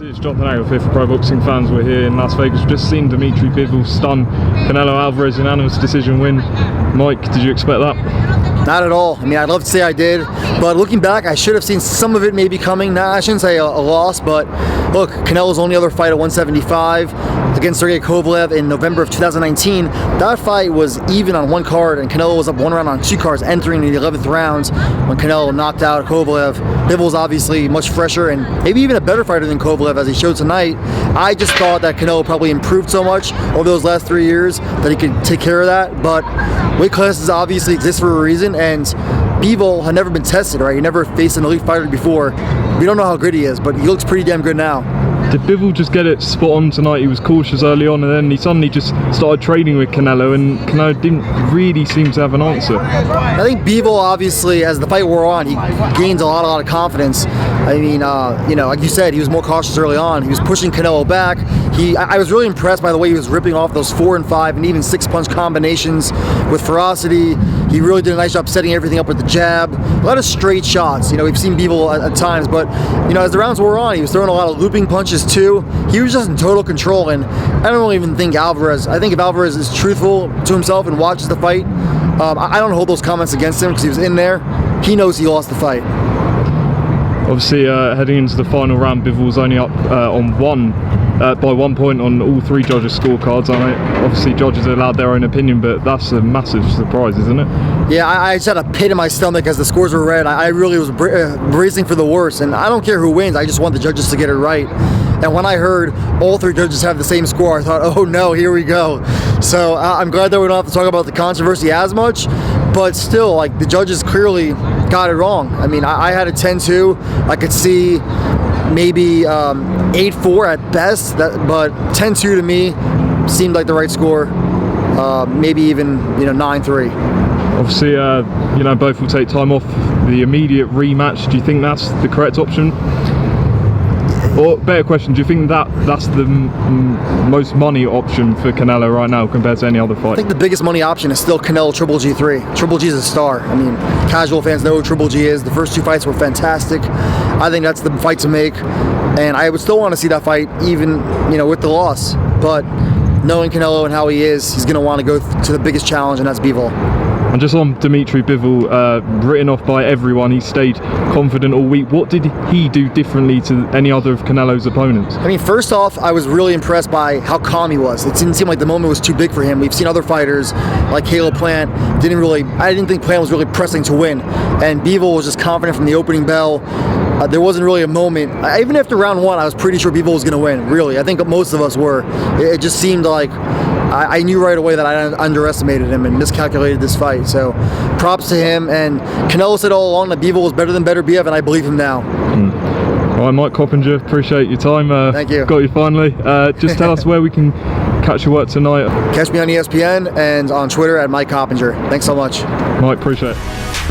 See, it's Jonathan Agel here for Pro Boxing Fans. We're here in Las Vegas. We've just seen Dmitry Bivol stun Canelo Alvarez, unanimous decision win. Mike, did you expect that? Not at all. I mean, I'd love to say I did, but looking back, I should have seen some of it maybe coming. Nah, I shouldn't say a loss, but look, Canelo's only other fight at 175 against Sergey Kovalev in November of 2019. That fight was even on one card, and Canelo was up one round on two cards entering the 11th round when Canelo knocked out Kovalev. Bivol's obviously much fresher and maybe even a better fighter than Kovalev, as he showed tonight. I just thought that Canelo probably improved so much over those last 3 years that he could take care of that, but weight classes obviously exist for a reason, and Bivol had never been tested, right? He never faced an elite fighter before. We don't know how good he is, but he looks pretty damn good now. Did Bivol just get it spot on tonight? He was cautious early on, and then he suddenly just started trading with Canelo, and Canelo didn't really seem to have an answer. I think Bivol, obviously, as the fight wore on, he gained a lot of confidence. I mean, you know, like you said, he was more cautious early on. He was pushing Canelo back. I was really impressed by the way he was ripping off those 4 and 5 and even 6-punch combinations with ferocity. He really did a nice job setting everything up with the jab. A lot of straight shots. You know, we've seen Bivol at times, but you know, as the rounds wore on, he was throwing a lot of looping punches too. He was just in total control, and I don't even think Alvarez. I think if Alvarez is truthful to himself and watches the fight, I don't hold those comments against him because he was in there. He knows he lost the fight. Obviously, heading into the final round, Bivol's only up by 1 point on all 3 judges' scorecards. I mean, obviously, judges are allowed their own opinion, but that's a massive surprise, isn't it? Yeah, I just had a pit in my stomach as the scores were read. I really was bracing for the worst, and I don't care who wins. I just want the judges to get it right. And when I heard all 3 judges have the same score, I thought, oh no, here we go. So I'm glad that we don't have to talk about the controversy as much, but still, like, the judges clearly got it wrong. I mean, I had a 10-2. I could see maybe 8-4 at best, but 10-2 to me seemed like the right score. Maybe even 9-3. Obviously, you know, both will take time off the immediate rematch. Do you think that's the correct option? Or better question, do you think that's the most money option for Canelo right now compared to any other fight? I think the biggest money option is still Canelo Triple G3. Triple G is a star. I mean, casual fans know who Triple G is. The first 2 fights were fantastic. I think that's the fight to make, and I would still want to see that fight even, with the loss. But knowing Canelo and how he is, he's going to want to go to the biggest challenge, and that's Bivol. And just on Dmitry Bivol, written off by everyone, he stayed confident all week. What did he do differently to any other of Canelo's opponents? I mean, first off, I was really impressed by how calm he was. It didn't seem like the moment was too big for him. We've seen other fighters like Caleb Plant. I didn't think Plant was really pressing to win. And Bivol was just confident from the opening bell. There wasn't really a moment. Even after round 1, I was pretty sure Bivol was going to win, really. I think most of us were. It just seemed like I knew right away that I underestimated him and miscalculated this fight. So props to him. And Canelo said all along that Bivol was better than Beterbiev, and I believe him now. All right, Mike Coppinger, appreciate your time. Thank you. Got you finally. Just tell us where we can catch your work tonight. Catch me on ESPN and on Twitter at Mike Coppinger. Thanks so much. Mike, appreciate it.